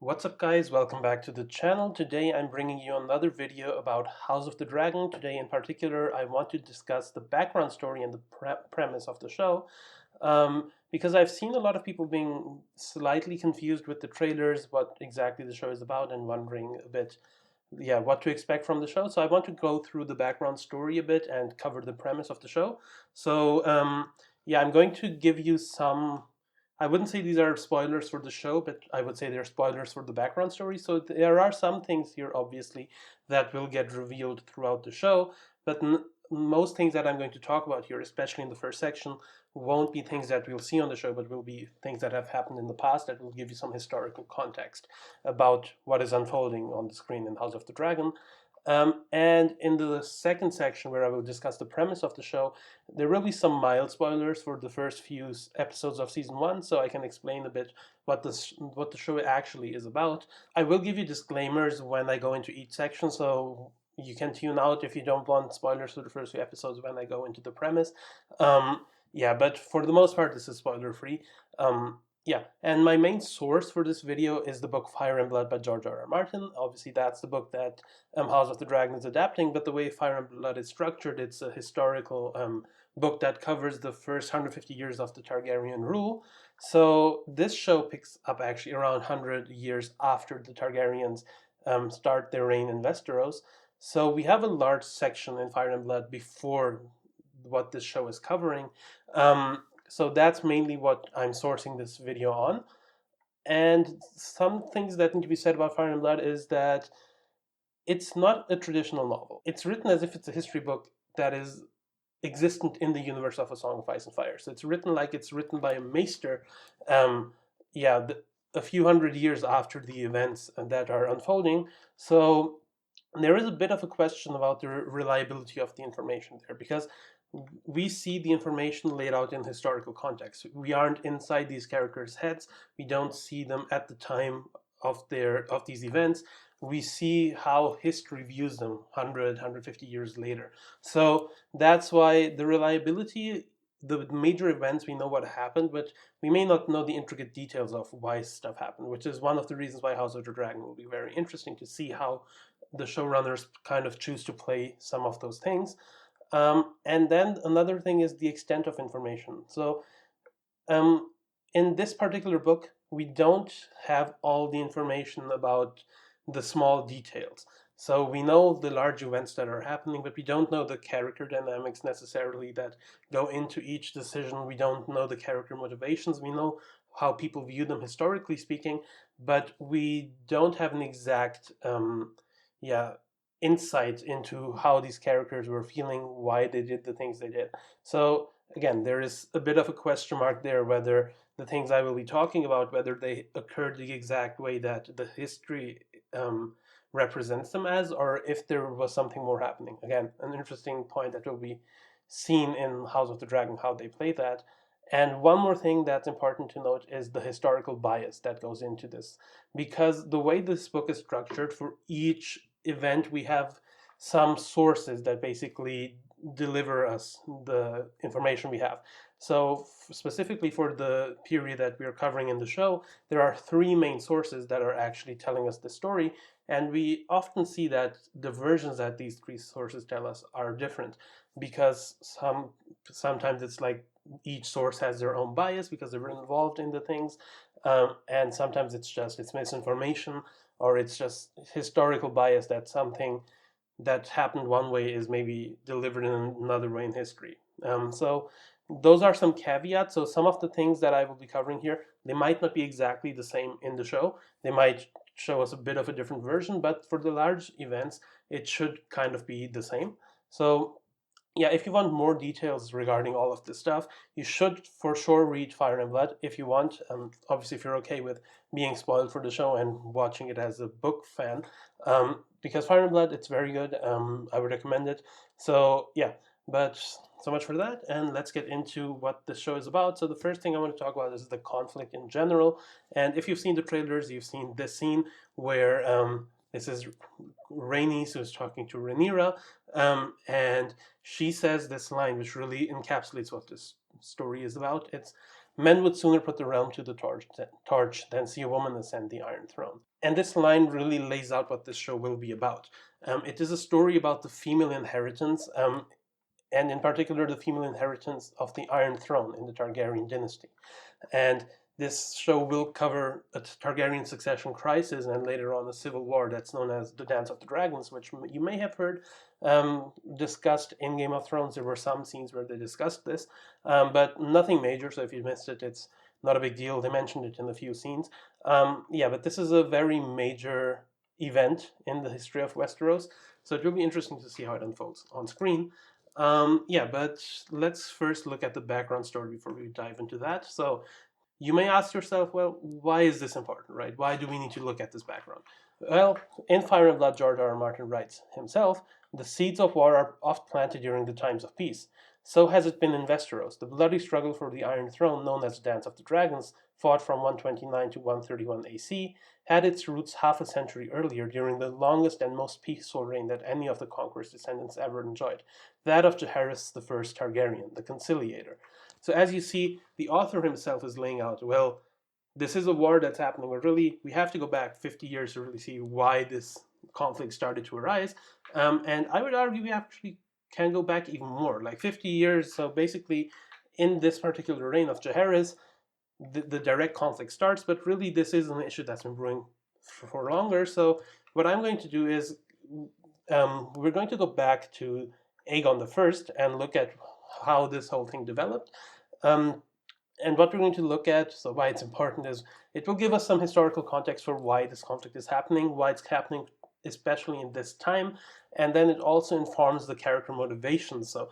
What's up guys, welcome back to the channel. Today I'm bringing you another video about House of the Dragon. Today in particular I want to discuss the background story and the premise of the show, because I've seen a lot of people being slightly confused with the trailers, what exactly the show is about, and wondering a bit what to expect from the show. So I want to go through the background story a bit and cover the premise of the show. So I'm going to give you some, I wouldn't say these are spoilers for the show, but I would say they're spoilers for the background story. So there are some things here, obviously, that will get revealed throughout the show, but most things that I'm going to talk about here, especially in the first section, won't be things that we'll see on the show, but will be things that have happened in the past that will give you some historical context about what is unfolding on the screen in House of the Dragon. And in the second section, where I will discuss the premise of the show, there will be some mild spoilers for the first few episodes of season one, so I can explain a bit what the show actually is about. I will give you disclaimers when I go into each section, so you can tune out if you don't want spoilers for the first few episodes when I go into the premise. But for the most part, this is spoiler free. And my main source for this video is the book Fire and Blood by George R. R. Martin. Obviously, that's the book that House of the Dragon is adapting, but the way Fire and Blood is structured, it's a historical book that covers the first 150 years of the Targaryen rule. So this show picks up actually around 100 years after the Targaryens start their reign in Westeros. So we have a large section in Fire and Blood before what this show is covering. So that's mainly what I'm sourcing this video on. And some things that need to be said about Fire and Blood is that it's not a traditional novel. It's written as if it's a history book that is existent in the universe of A Song of Ice and Fire. So it's written like it's written by a maester, um, a few hundred years after the events that are unfolding. So there is a bit of a question about the reliability of the information there, because we see the information laid out in historical context. We aren't inside these characters' heads. We don't see them at the time of these events. We see how history views them 150 years later. So that's why the reliability, the major events, we know what happened, but we may not know the intricate details of why stuff happened, which is one of the reasons why House of the Dragon will be very interesting to see how the showrunners kind of choose to play some of those things. And then another thing is the extent of information. So in this particular book, we don't have all the information about the small details. So we know the large events that are happening, but we don't know the character dynamics necessarily that go into each decision. We don't know the character motivations. We know how people view them historically speaking, but we don't have an exact insight into how these characters were feeling, why they did the things they did. So again, there is a bit of a question mark there whether the things I will be talking about, whether they occurred the exact way that the history represents them as, or if there was something more happening. Again, an interesting point that will be seen in House of the Dragon, how they play that. And one more thing that's important to note is the historical bias that goes into this. Because the way this book is structured, for each event we have some sources that basically deliver us the information we have. So specifically for the period that we are covering in the show, there are three main sources that are actually telling us the story, and we often see that the versions that these three sources tell us are different, because sometimes it's like each source has their own bias because they were involved in the things, and sometimes it's misinformation, or it's just historical bias, that something that happened one way is maybe delivered in another way in history. So those are some caveats. So some of the things that I will be covering here, they might not be exactly the same in the show. They might show us a bit of a different version, but for the large events, it should kind of be the same. So yeah, if you want more details regarding all of this stuff, you should for sure read Fire and Blood if you want. Obviously, if you're okay with being spoiled for the show and watching it as a book fan, because Fire and Blood, it's very good. I would recommend it. So yeah, but so much for that, and let's get into what the show is about. So the first thing I want to talk about is the conflict in general. And if you've seen the trailers, you've seen this scene where this is Rhaenys who's talking to Rhaenyra, and she says this line which really encapsulates what this story is about. It's Men would sooner put the realm to the torch than see a woman ascend the Iron Throne. And this line really lays out what this show will be about. It is a story about the female inheritance, and in particular the female inheritance of the Iron Throne in the Targaryen dynasty. And this show will cover a Targaryen succession crisis and later on a civil war that's known as the Dance of the Dragons, which you may have heard discussed in Game of Thrones. There were some scenes where they discussed this, but nothing major. So if you missed it, it's not a big deal. They mentioned it in a few scenes. Yeah, but this is a very major event in the history of Westeros. So it will be interesting to see how it unfolds on screen. Yeah, but let's first look at the background story before we dive into that. So you may ask yourself, well, why is this important, right? Why do we need to look at this background? Well, in Fire and Blood, George R.R. Martin writes himself, the seeds of war are oft planted during the times of peace. So has it been in Westeros. The bloody struggle for the Iron Throne, known as the Dance of the Dragons, fought from 129 to 131 AC, had its roots half a century earlier during the longest and most peaceful reign that any of the Conqueror's descendants ever enjoyed, that of Jaehaerys I Targaryen, the Conciliator. So as you see, the author himself is laying out, well, this is a war that's happening, but really we have to go back 50 years to really see why this conflict started to arise. And I would argue we actually can go back even more, like 50 years. So basically, in this particular reign of Jaehaerys, the direct conflict starts, but really this is an issue that's been brewing for longer. So what I'm going to do is we're going to go back to Aegon the First and look at how this whole thing developed. And what we're going to look at, so why it's important, is it will give us some historical context for why this conflict is happening, why it's happening especially in this time, and then it also informs the character motivations. So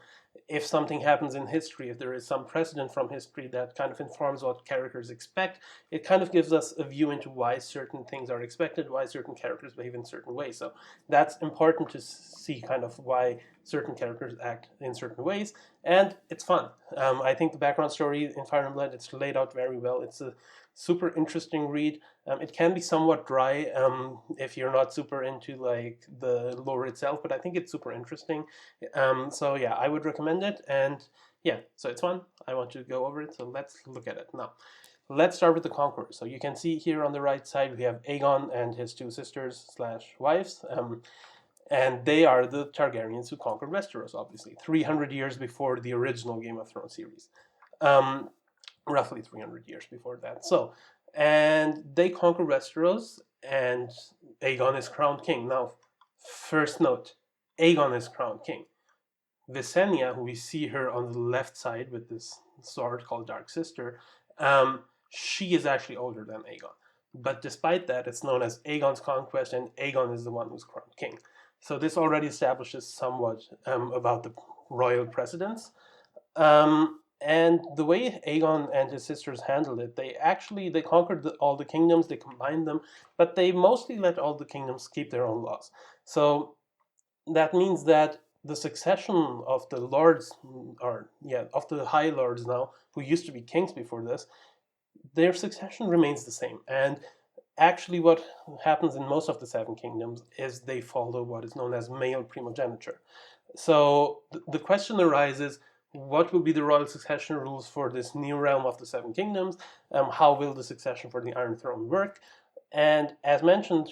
if something happens in history, if there is some precedent from history that kind of informs what characters expect, it kind of gives us a view into why certain things are expected, why certain characters behave in certain ways. So that's important to see kind of why certain characters act in certain ways, and it's fun. I think the background story in Fire and Blood, it's laid out very well. It's a super interesting read. It can be somewhat dry if you're not super into like the lore itself, but I think it's super interesting. So yeah, I would recommend it, and yeah, so it's fun. I want to go over it, so let's look at it now. Let's start with the Conquerors. So you can see here on the right side we have Aegon and his two sisters slash wives. And they are the Targaryens who conquered Westeros, obviously, 300 years before the original Game of Thrones series. Roughly 300 years before that. So, and they conquer Westeros, and Aegon is crowned king. Now, first note, Aegon is crowned king. Visenya, who we see her on the left side with this sword called Dark Sister, she is actually older than Aegon. But despite that, it's known as Aegon's conquest, and Aegon is the one who's crowned king. So this already establishes somewhat about the royal precedence. And the way Aegon and his sisters handled it, they conquered all the kingdoms, they combined them, but they mostly let all the kingdoms keep their own laws. So that means that the succession of the lords, of the high lords now, who used to be kings before this, their succession remains the same. And actually what happens in most of the Seven Kingdoms is they follow what is known as male primogeniture. So the question arises, what will be the royal succession rules for this new realm of the Seven Kingdoms? How will the succession for the Iron Throne work? And as mentioned,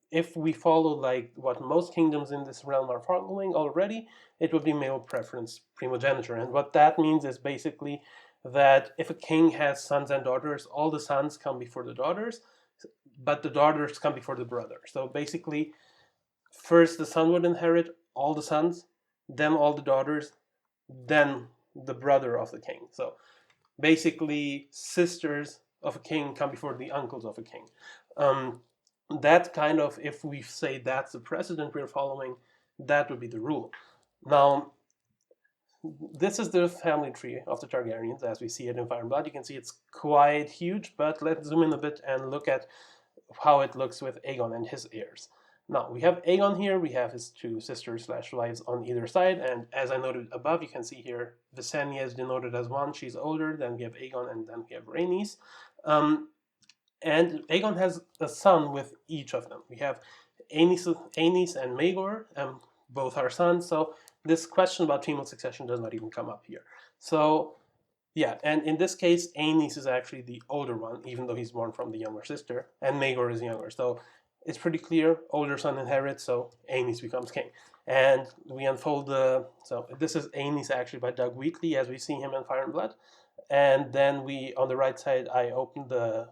if we follow like what most kingdoms in this realm are following already, it would be male preference primogeniture. And what that means is basically that if a king has sons and daughters, all the sons come before the daughters, but the daughters come before the brother. So basically, first the son would inherit all the sons, then all the daughters, then the brother of the king. So basically, sisters of a king come before the uncles of a king. That kind of, if we say that's the precedent we're following, that would be the rule. Now, this is the family tree of the Targaryens as we see it in Fire and Blood. You can see it's quite huge, but let's zoom in a bit and look at how it looks with Aegon and his heirs. Now, we have Aegon here, we have his two sisters slash wives on either side, and as I noted above, you can see here, Visenya is denoted as one, she's older, then we have Aegon, and then we have Rhaenys. And Aegon has a son with each of them. We have Aenys and Maegor, both are sons, so this question about female succession does not even come up here. So Yeah, and in this case, Aenys is actually the older one, even though he's born from the younger sister, and Maegor is younger. So it's pretty clear, older son inherits, so Aenys becomes king. And we unfold the, so this is Aenys actually by Doug Wheatley as we see him in Fire and Blood. And then we, on the right side, I opened the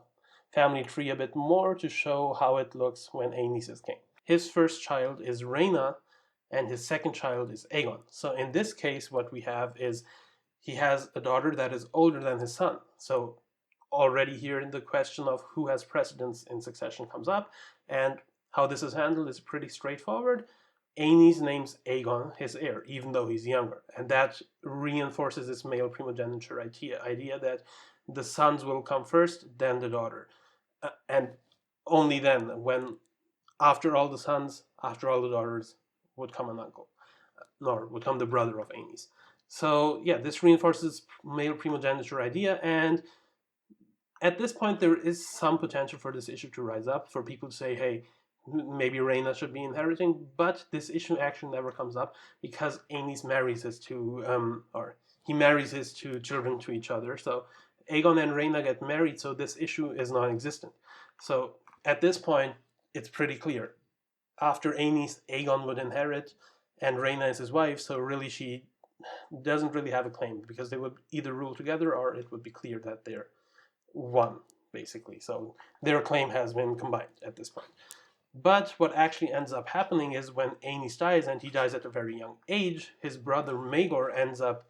family tree a bit more to show how it looks when Aenys is king. His first child is Rhaena, and his second child is Aegon. So in this case, what we have is he has a daughter that is older than his son. So already here in the question of who has precedence in succession comes up, and how this is handled is pretty straightforward. Aenys names Aegon his heir, even though he's younger, and that reinforces this male primogeniture idea that the sons will come first, then the daughter, and only then, when after all the sons, after all the daughters, would come an uncle, or would come the brother of Aenys. So yeah, this reinforces male primogeniture idea, and at this point there is some potential for this issue to rise up, for people to say, hey, maybe Rhaena should be inheriting, but this issue actually never comes up because Aenys marries his two, or he marries his two children to each other. So Aegon and Rhaena get married, so this issue is non-existent. So at this point, it's pretty clear. After Aenys, Aegon would inherit, and Rhaena is his wife, so really she doesn't really have a claim because they would either rule together or it would be clear that they're one, basically. So their claim has been combined at this point. But what actually ends up happening is when Aenys dies, and he dies at a very young age, his brother Maegor ends up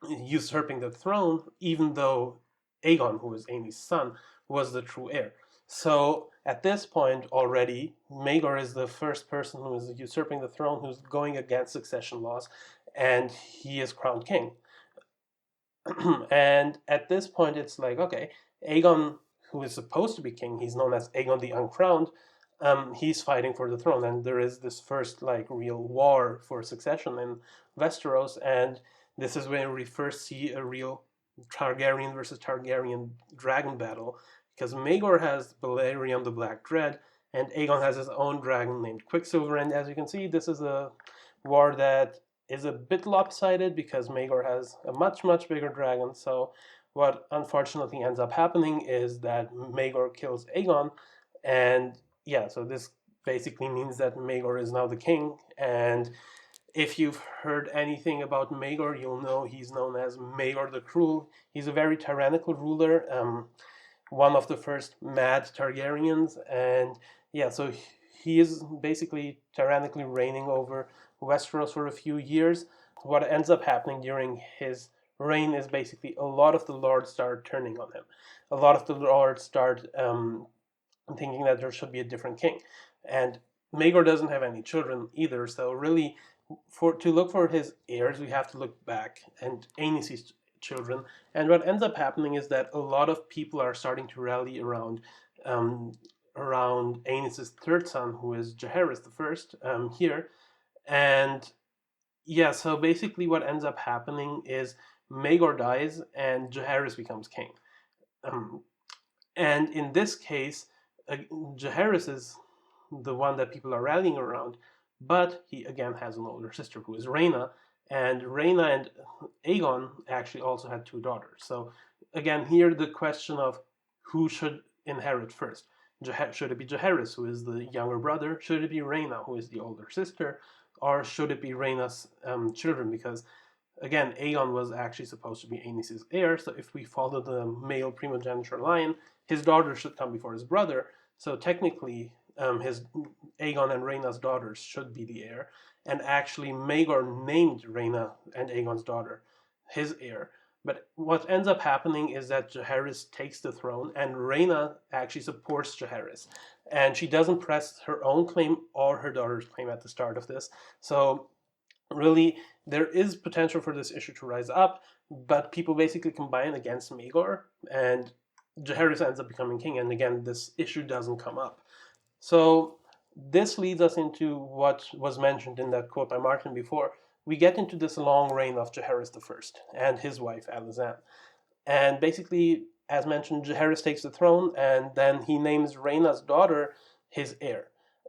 usurping the throne, even though Aegon, who is Aenys' son, was the true heir. So at this point already, Maegor is the first person who is usurping the throne, who's going against succession laws, and he is crowned king. And at this point, it's like, okay, Aegon, who is supposed to be king, he's known as Aegon the Uncrowned, he's fighting for the throne, and there is this first like real war for succession in Westeros, and this is when we first see a real Targaryen versus Targaryen dragon battle, because Maegor has Balerion the Black Dread, and Aegon has his own dragon named Quicksilver, and as you can see, this is a war that is a bit lopsided because Maegor has a much, much bigger dragon. So what unfortunately ends up happening is that Maegor kills Aegon, and yeah, so this basically means that Maegor is now the king. And if you've heard anything about Maegor, you'll know he's known as Maegor the Cruel. He's a very tyrannical ruler, one of the first mad Targaryens, and yeah, so he is basically tyrannically reigning over Westeros for a few years. What ends up happening during his reign is basically a lot of the lords start turning on him. A lot of the lords start thinking that there should be a different king. And Maegor doesn't have any children either, so really, to look for his heirs, we have to look back and Aenys' children. And what ends up happening is that a lot of people are starting to rally around Aenys' third son, who is Jaehaerys the First, here. And yeah, so basically what ends up happening is Maegor dies and Jaehaerys becomes king. Um, and in this case, Jaehaerys is the one that people are rallying around, but he again has an older sister who is Rhaena, and Rhaena and Aegon actually also had two daughters. So again, here the question of who should inherit first. Should it be Jaehaerys, who is the younger brother? Should it be Rhaena, who is the older sister? Or should it be Rhaena's children? Because again, Aegon was actually supposed to be Aenys' heir, so if we follow the male primogeniture line, his daughter should come before his brother. So technically, his Aegon and Rhaena's daughters should be the heir, and actually Maegor named Rhaena and Aegon's daughter his heir. But what ends up happening is that Jaehaerys takes the throne, and Rhaena actually supports Jaehaerys, and she doesn't press her own claim or her daughter's claim at the start of this. So really, there is potential for this issue to rise up, but people basically combine against Maegor, and Jaehaerys ends up becoming king, and again, this issue doesn't come up. So this leads us into what was mentioned in that quote by Martin before. We get into this long reign of Jaehaerys I and his wife Alysanne. And basically, as mentioned, Jaehaerys takes the throne, and then he names Rhaena's daughter his heir.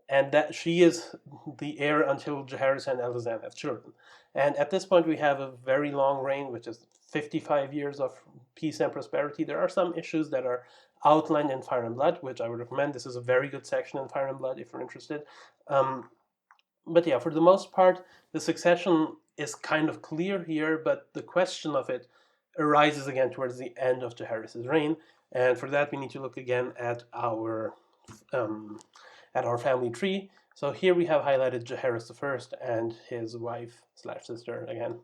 And that she is the heir until Jaehaerys and Alysanne have children. And at this point, we have a very long reign, which is 55 years of peace and prosperity. There are some issues that are outlined in Fire and Blood, which I would recommend. This is a very good section in Fire and Blood if you're interested. But yeah, for the most part, the succession is kind of clear here, but the question of it arises again towards the end of Jaehaerys' reign, and for that we need to look again at our family tree. So here we have highlighted Jaehaerys I and his wife slash sister again,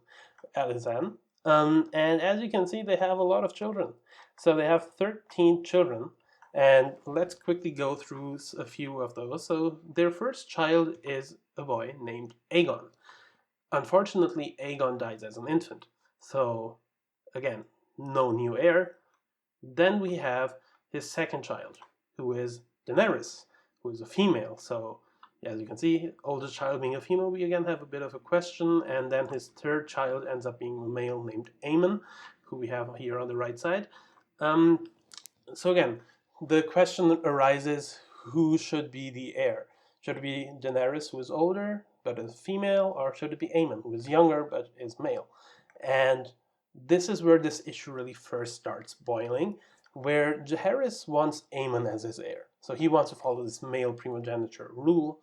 Alysanne. And as you can see, they have a lot of children. So they have 13 children, and let's quickly go through a few of those. So their first child is a boy named Aegon. Unfortunately, Aegon dies as an infant. So again, no new heir. Then we have his second child, who is Daenerys, who is a female. So as you can see, oldest child being a female, we again have a bit of a question. And then his third child ends up being a male named Aemon, who we have here on the right side. So again, the question arises, who should be the heir? Should it be Daenerys, who is older but is female, or should it be Aemon, who is younger but is male? And this is where this issue really first starts boiling, where Jaehaerys wants Aemon as his heir. So he wants to follow this male primogeniture rule,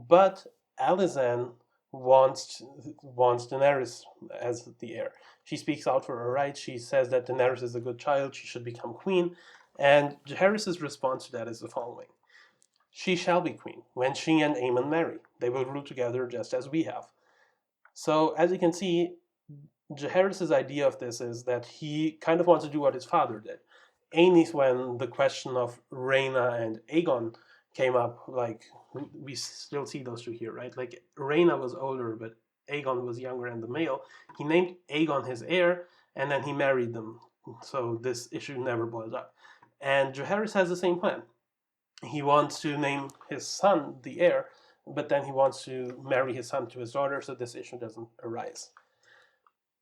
but Alysanne wants Daenerys as the heir. She speaks out for her rights. She says that Daenerys is a good child, she should become queen, and Jaehaerys' response to that is the following. She shall be queen when she and Aemon marry. They will rule together just as we have. So as you can see, Jaehaerys' idea of this is that he kind of wants to do what his father did. Aenys, when the question of Rhaena and Aegon came up, like, we still see those two here, right? Like, Rhaena was older, but Aegon was younger and the male. He named Aegon his heir, and then he married them. So this issue never boiled up. And Jaehaerys has the same plan. He wants to name his son the heir, but then he wants to marry his son to his daughter, so this issue doesn't arise.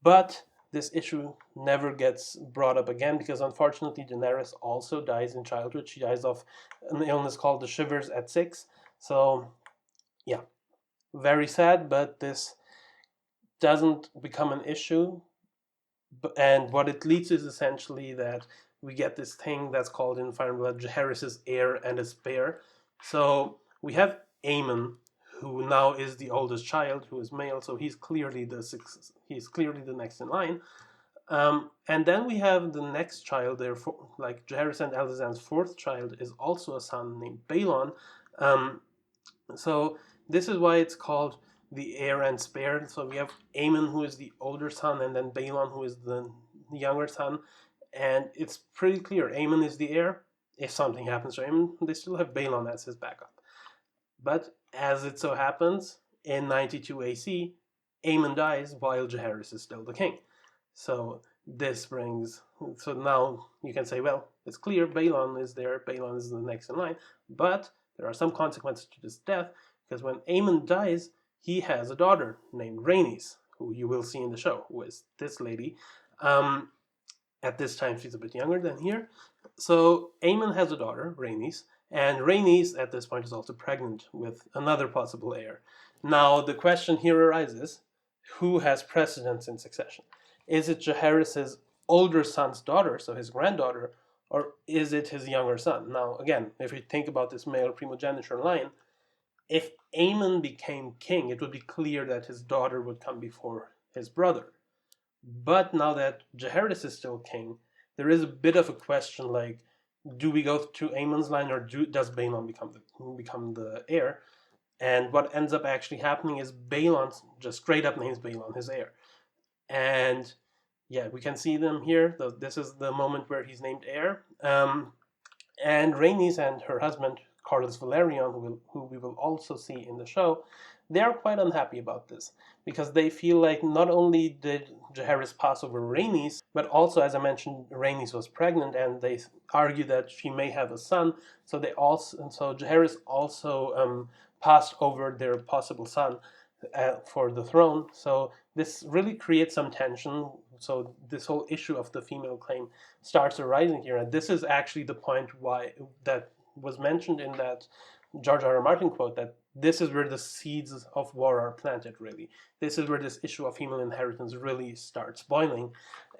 But this issue never gets brought up again because unfortunately Daenerys also dies in childhood. She dies of an illness called the shivers at 6. So yeah, very sad, but this doesn't become an issue. And what it leads to is essentially that we get this thing that's called in Fire and Blood Jaehaerys' heir and his spare. So we have Aemon, who now is the oldest child, who is male, so he's clearly the next in line. And then we have the next child, therefore, like Jaehaerys and Alysanne's fourth child is also a son named Balon. So this is why it's called the heir and spare. So we have Aemon, who is the older son, and then Balon, who is the younger son. And it's pretty clear, Aemon is the heir. If something happens to Aemon, they still have Balon as his backup. But as it so happens, in 92 AC, Aemon dies while Jaehaerys is still the king. So so now you can say, well, it's clear Balon is there, Balon is the next in line, but there are some consequences to this death, because when Aemon dies, he has a daughter named Rhaenys, who you will see in the show, who is this lady. At this time, she's a bit younger than here. So Aemon has a daughter, Rhaenys, and Rhaenys at this point is also pregnant with another possible heir. Now the question here arises, who has precedence in succession? Is it Jaehaerys' older son's daughter, so his granddaughter, or is it his younger son? Now again, if we think about this male primogeniture line, if Aemon became king, it would be clear that his daughter would come before his brother. But now that Jaehaerys is still king, there is a bit of a question like, do we go to Aemon's line, or does Balon become the heir? And what ends up actually happening is Balon just straight up names Balon his heir. And yeah, we can see them here. This is the moment where he's named heir. And Rhaenys and her husband, Corlys Velaryon, who we will also see in the show, they are quite unhappy about this, because they feel like not only did Jaehaerys pass over Rhaenys, but also, as I mentioned, Rhaenys was pregnant, and they argue that she may have a son. So Jaehaerys also passed over their possible son for the throne. So this really creates some tension. So this whole issue of the female claim starts arising here, and this is actually the point why that was mentioned in that George R. R. Martin quote, that this is where the seeds of war are planted, really. This is where this issue of female inheritance really starts boiling.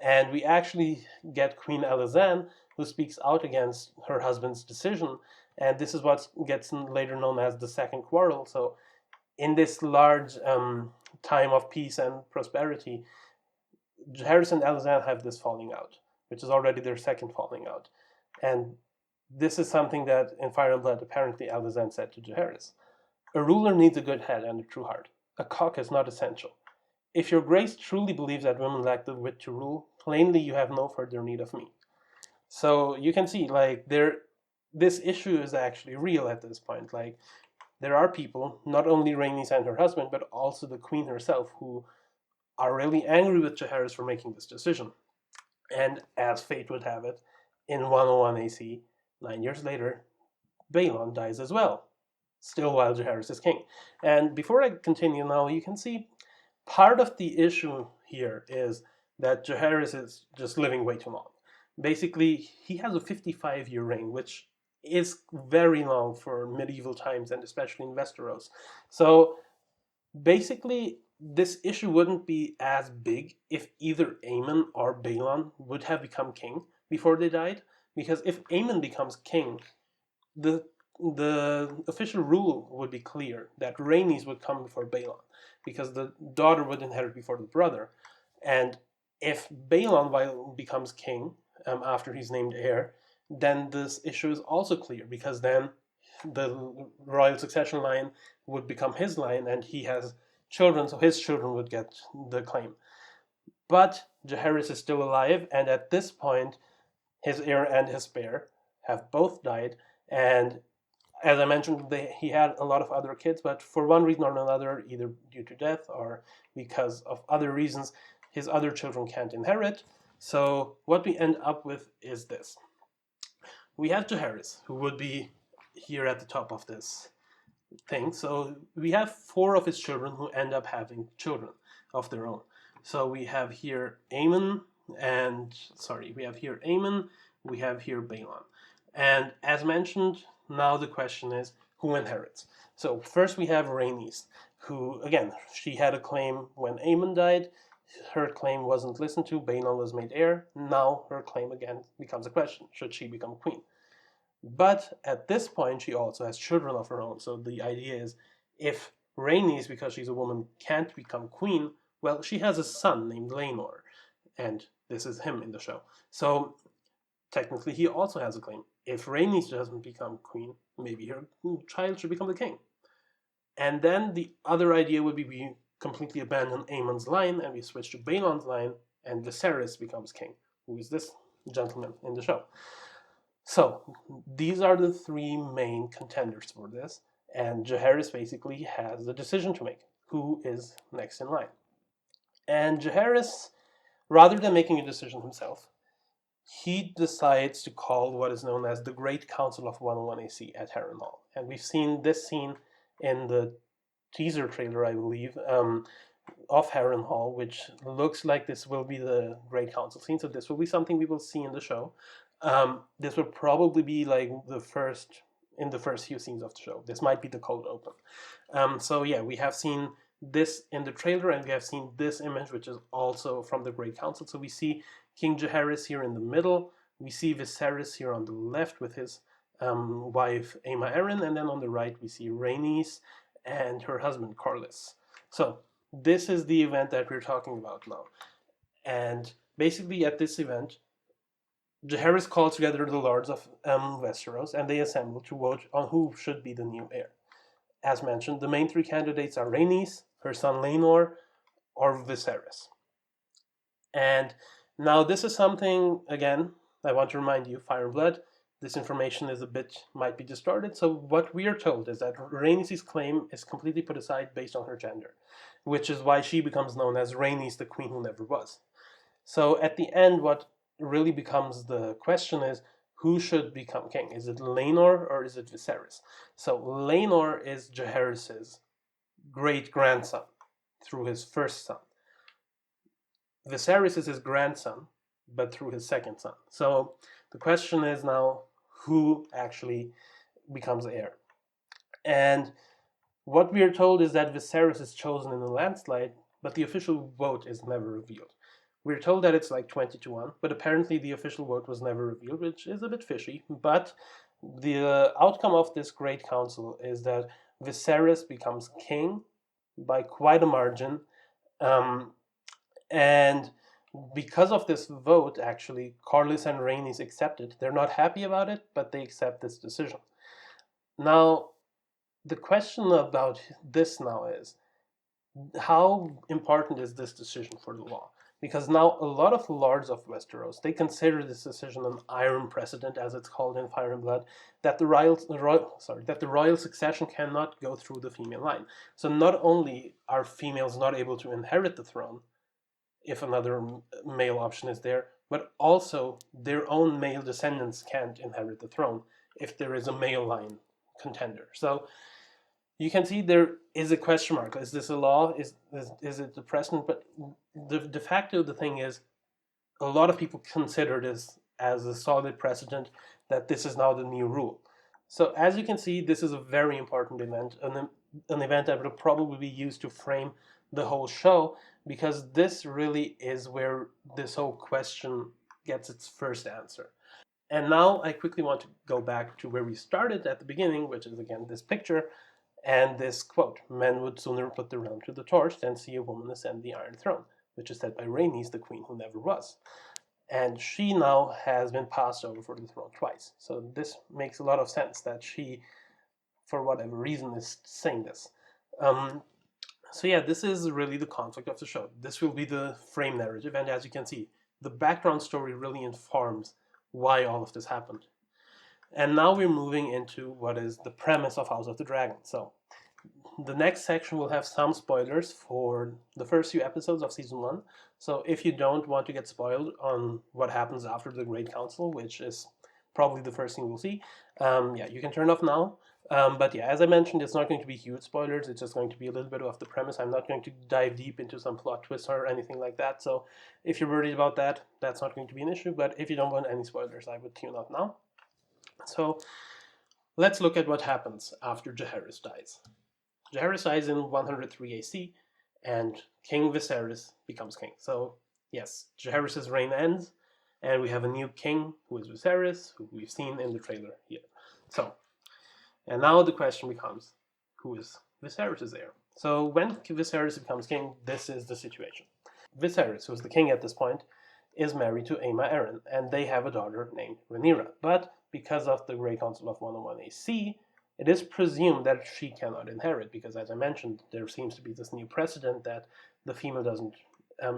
And we actually get Queen Elizan, who speaks out against her husband's decision, and this is what gets later known as the Second Quarrel. So in this large time of peace and prosperity, Jaehaerys and Elizan have this falling out, which is already their second falling out. And this is something that in Fire and Blood, apparently Elizan said to Jaehaerys: "A ruler needs a good head and a true heart. A cock is not essential. If your grace truly believes that women lack the wit to rule, plainly you have no further need of me." So you can see, like, this issue is actually real at this point. Like, there are people, not only Rhaenys and her husband, but also the queen herself, who are really angry with Jaehaerys for making this decision. And as fate would have it, in 101 AC, 9 years later, Balon dies as well, still while Jaehaerys is king. And before I continue now, you can see part of the issue here is that Jaehaerys is just living way too long. Basically, he has a 55-year reign, which is very long for medieval times and especially in Westeros. So basically, this issue wouldn't be as big if either Aemon or Balon would have become king before they died. Because if Aemon becomes king, the official rule would be clear that Rhaenys would come before Balon, because the daughter would inherit before the brother. And if Balon becomes king after he's named heir, then this issue is also clear, because then the royal succession line would become his line, and he has children, so his children would get the claim. But Jaehaerys is still alive, and at this point, his heir and his spare have both died, and as I mentioned, he had a lot of other kids, but for one reason or another, either due to death or because of other reasons, his other children can't inherit. So what we end up with is this. We have Jaehaerys, who would be here at the top of this thing. So we have 4 of his children who end up having children of their own. So we have here Aemon, we have here Balon. And as mentioned, now the question is, who inherits? So first we have Rhaenys, who, again, she had a claim when Aemon died. Her claim wasn't listened to. Balon was made heir. Now her claim again becomes a question. Should she become queen? But at this point, she also has children of her own. So the idea is, if Rhaenys, because she's a woman, can't become queen, well, she has a son named Laenor. And this is him in the show. So technically, he also has a claim. If Rhaenys doesn't become queen, maybe her child should become the king. And then the other idea would be we completely abandon Aemon's line and we switch to Balon's line, and Viserys becomes king, who is this gentleman in the show. So these are the 3 main contenders for this, and Jaehaerys basically has the decision to make. Who is next in line? And Jaehaerys, rather than making a decision himself, he decides to call what is known as the Great Council of 101 AC at Harrenhal. And we've seen this scene in the teaser trailer, I believe, of Harrenhal, which looks like this will be the Great Council scene. So this will be something we will see in the show. This will probably be like in the first few scenes of the show. This might be the cold open. So yeah, we have seen this in the trailer, and we have seen this image, which is also from the Great Council. So we see King Jaehaerys here in the middle. We see Viserys here on the left with his wife Aemma Arryn, and then on the right we see Rhaenys and her husband Corlys. So this is the event that we're talking about now. And basically at this event, Jaehaerys calls together the lords of Westeros, and they assemble to vote on who should be the new heir. As mentioned, the main 3 candidates are Rhaenys, her son Laenor, or Viserys. And now this is something, again, I want to remind you, Fire and Blood, this information is might be distorted. So what we are told is that Rhaenys' claim is completely put aside based on her gender, which is why she becomes known as Rhaenys, the queen who never was. So at the end, what really becomes the question is, who should become king? Is it Laenor or is it Viserys? So Laenor is Jaehaerys' great-grandson through his first son. Viserys is his grandson, but through his second son. So the question is now, who actually becomes heir? And what we are told is that Viserys is chosen in a landslide, but the official vote is never revealed, We're told that it's like 20-1, but apparently the official vote was never revealed, which is a bit fishy. But the outcome of this great council is that Viserys becomes king by quite a margin. Um, and because of this vote, actually, Corlys and Rhaenys accept it. They're not happy about it, but they accept this decision. Now, the question about this now is, how important is this decision for the law? Because now a lot of lords of Westeros, they consider this decision an iron precedent, as it's called in Fire and Blood, that that the royal succession cannot go through the female line. So not only are females not able to inherit the throne if another male option is there, but also their own male descendants can't inherit the throne if there is a male line contender. So you can see there is a question mark. Is this a law? Is it the precedent? But the de facto, the thing is, a lot of people consider this as a solid precedent that this is now the new rule. So as you can see, this is a very important event, an event that will probably be used to frame the whole show, because this really is where this whole question gets its first answer. And now I quickly want to go back to where we started at the beginning, which is again this picture and this quote: "Men would sooner put the realm to the torch than see a woman ascend the Iron Throne," which is said by Rhaenys, the queen who never was. And she now has been passed over for the throne twice. So this makes a lot of sense that she, for whatever reason, is saying this. So yeah, this is really the conflict of the show. This will be the frame narrative, and as you can see, the background story really informs why all of this happened. And now we're moving into what is the premise of House of the Dragon. So the next section will have some spoilers for the first few episodes of season 1. So if you don't want to get spoiled on what happens after the Great Council, which is probably the first thing we'll see, yeah, you can turn off now. But yeah, as I mentioned, it's not going to be huge spoilers. It's just going to be a little bit of the premise. I'm not going to dive deep into some plot twists or anything like that. So if you're worried about that, that's not going to be an issue. But if you don't want any spoilers, I would tune out now. So let's look at what happens after Jaehaerys dies. Jaehaerys dies in 103 AC, and King Viserys becomes king. So yes, Jaehaerys' reign ends, and we have a new king who is Viserys, who we've seen in the trailer here. So, and now the question becomes, who is Viserys' heir? So when Viserys becomes king, this is the situation. Viserys, who is the king at this point, is married to Aemma Arryn, and they have a daughter named Rhaenyra. But because of the Great Council of 101 AC, it is presumed that she cannot inherit, because as I mentioned, there seems to be this new precedent that the female doesn't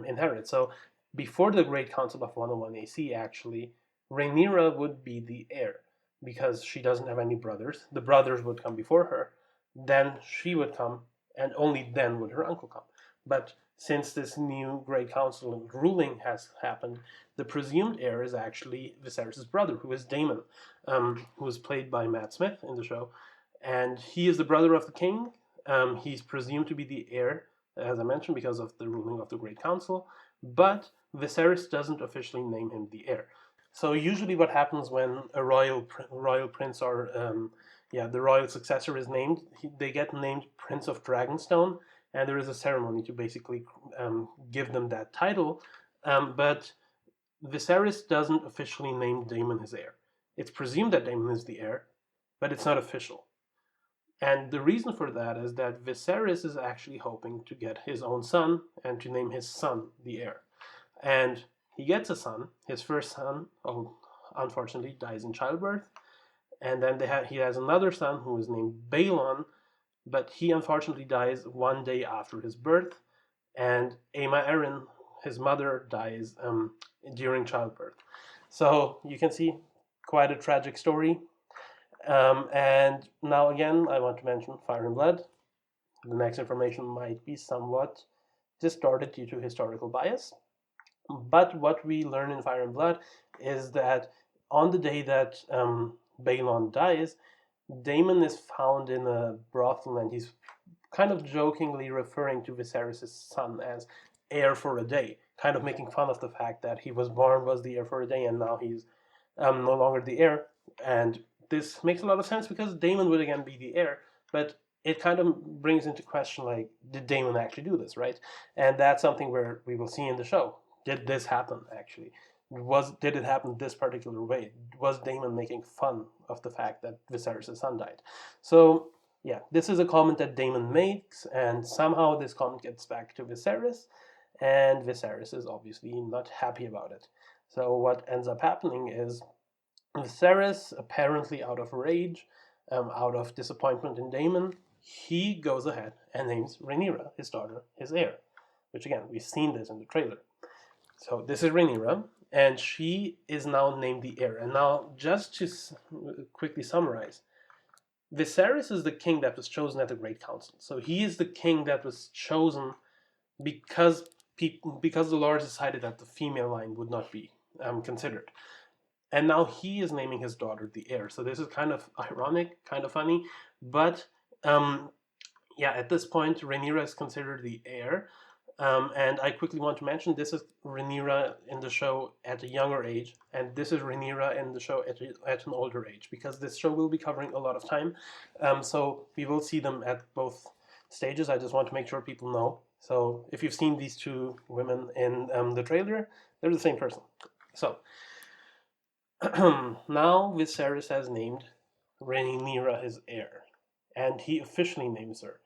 inherit. So before the Great Council of 101 AC, actually, Rhaenyra would be the heir, because she doesn't have any brothers. The brothers would come before her, then she would come, and only then would her uncle come. But since this new Great Council ruling has happened, the presumed heir is actually Viserys' brother, who is Daemon, who is played by Matt Smith in the show. And he is the brother of the king. He's presumed to be the heir, as I mentioned, because of the ruling of the Great Council. But Viserys doesn't officially name him the heir. So usually what happens when a royal prince or the royal successor is named, they get named Prince of Dragonstone, and there is a ceremony to basically give them that title. But Viserys doesn't officially name Daemon his heir. It's presumed that Daemon is the heir, but it's not official. And the reason for that is that Viserys is actually hoping to get his own son and to name his son the heir. And he gets a son. His first son, unfortunately, dies in childbirth. And then he has another son who is named Balon, but he unfortunately dies one day after his birth. And Aemma Arryn, his mother, dies during childbirth. So you can see quite a tragic story. And now again, I want to mention Fire and Blood. The next information might be somewhat distorted due to historical bias. But what we learn in Fire and Blood is that on the day that Balon dies, Daemon is found in a brothel, and he's kind of jokingly referring to Viserys' son as heir for a day, kind of making fun of the fact that he was the heir for a day, and now he's no longer the heir. And this makes a lot of sense, because Daemon would again be the heir, but it kind of brings into question, like, did Daemon actually do this, right? And that's something where we will see in the show. did this happen actually? Did it happen this particular way? Was Daemon making fun of the fact that Viserys' son died? So yeah, this is a comment that Daemon makes, and somehow this comment gets back to Viserys, and Viserys is obviously not happy about it. So what ends up happening is Viserys, apparently out of rage, out of disappointment in Daemon, he goes ahead and names Rhaenyra, his daughter, his heir. Which again, we've seen this in the trailer. So this is Rhaenyra, and she is now named the heir. And now, just to quickly summarize, Viserys is the king that was chosen at the Great Council. So he is the king that was chosen because because the Lords decided that the female line would not be considered. And now he is naming his daughter the heir. So this is kind of ironic, kind of funny, but yeah, at this point, Rhaenyra is considered the heir. And I quickly want to mention this is Rhaenyra in the show at a younger age, and this is Rhaenyra in the show at an older age, because this show will be covering a lot of time. So we will see them at both stages. I just want to make sure people know. So if you've seen these two women in the trailer, they're the same person. So now Viserys has named Rhaenyra his heir, and he officially names her.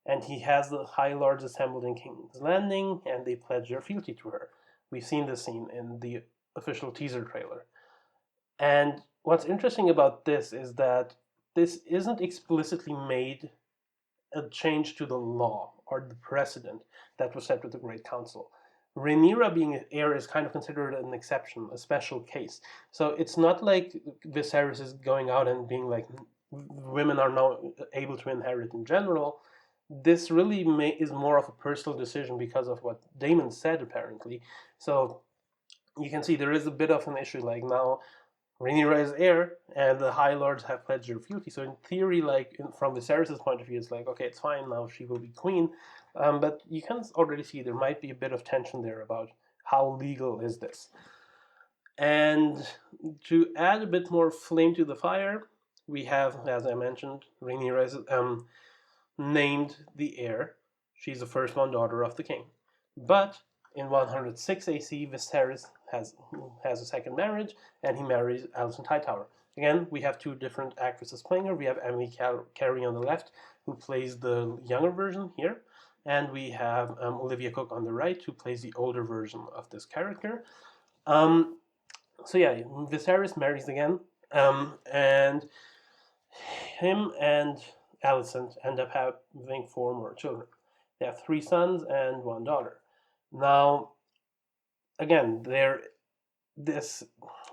And he has the High Lords assembled in King's Landing, and they pledge their fealty to her. We've seen this scene in the official teaser trailer. And what's interesting about this is that this isn't explicitly made a change to the law or the precedent that was set with the Great Council. Rhaenyra being an heir is kind of considered an exception, a special case. So it's not like Viserys is going out and being like, women are now able to inherit in general. This really is more of a personal decision because of what Daemon said, apparently. So you can see there is a bit of an issue. Like now, Rhaenyra is heir, and the High Lords have pledged their fealty. So in theory, like from Viserys' point of view, it's like, okay, it's fine, now she will be queen. But you can already see there might be a bit of tension there about how legal is this. And to add a bit more flame to the fire, we have, as I mentioned, Rhaenyra is named the heir. She's the firstborn daughter of the king. But in 106 AC, Viserys has a second marriage, and he marries Alicent Hightower. Again, we have two different actresses playing her. We have Emily Carey on the left, who plays the younger version here, and we have Olivia Cooke on the right, who plays the older version of this character. So yeah, Viserys marries again, and him and Alicent end up having 4 more children. They have 3 sons and 1 daughter. Now, again, this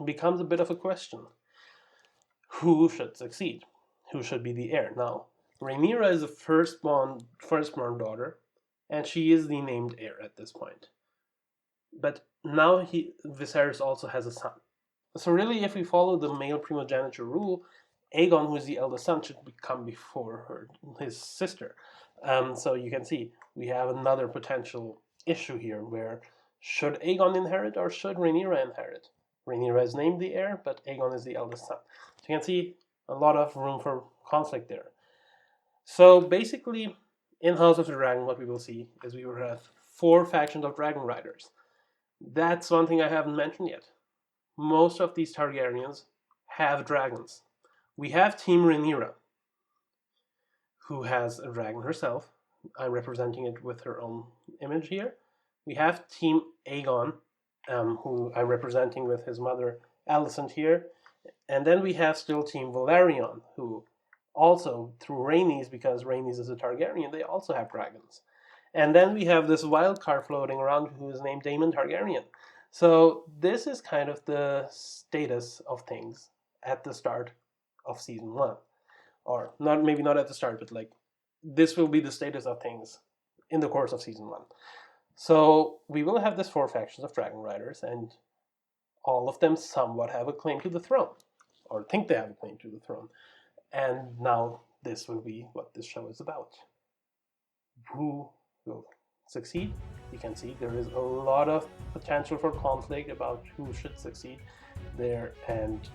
becomes a bit of a question. Who should succeed? Who should be the heir? Now, Rhaenyra is the firstborn daughter, and she is the named heir at this point. But now Viserys also has a son. So really, if we follow the male primogeniture rule, Aegon, who is the eldest son, should come before his sister. So you can see we have another potential issue here where should Aegon inherit or should Rhaenyra inherit? Rhaenyra is named the heir, but Aegon is the eldest son. So you can see a lot of room for conflict there. So basically, in House of the Dragon, what we will see is we will have 4 factions of dragon riders. That's one thing I haven't mentioned yet. Most of these Targaryens have dragons. We have Team Rhaenyra, who has a dragon herself. I'm representing it with her own image here. We have Team Aegon, who I'm representing with his mother Alicent here. And then we have still Team Velaryon, who also, through Rhaenys, because Rhaenys is a Targaryen, they also have dragons. And then we have this wild card floating around who is named Daemon Targaryen. So this is kind of the status of things at the start of season 1, or maybe not at the start, but like this will be the status of things in the course of season 1. So we will have this 4 factions of dragon riders, and all of them somewhat have a claim to the throne, or think they have a claim to the throne. And now this will be what this show is about. Who will succeed? You can see there is a lot of potential for conflict about who should succeed there, and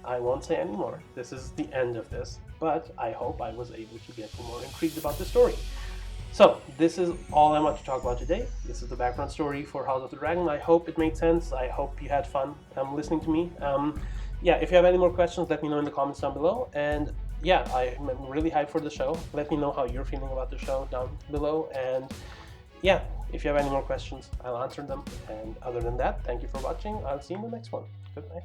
I won't say anymore. This is the end of this, but I hope I was able to get you more intrigued about the story. So this is all I want to talk about today. This is the background story for House of the Dragon. I hope it made sense. I hope you had fun listening to me. Yeah, if you have any more questions, let me know in the comments down below. And yeah, I'm really hyped for the show. Let me know how you're feeling about the show down below. And yeah, if you have any more questions, I'll answer them. And other than that, thank you for watching. I'll see you in the next one. Good night.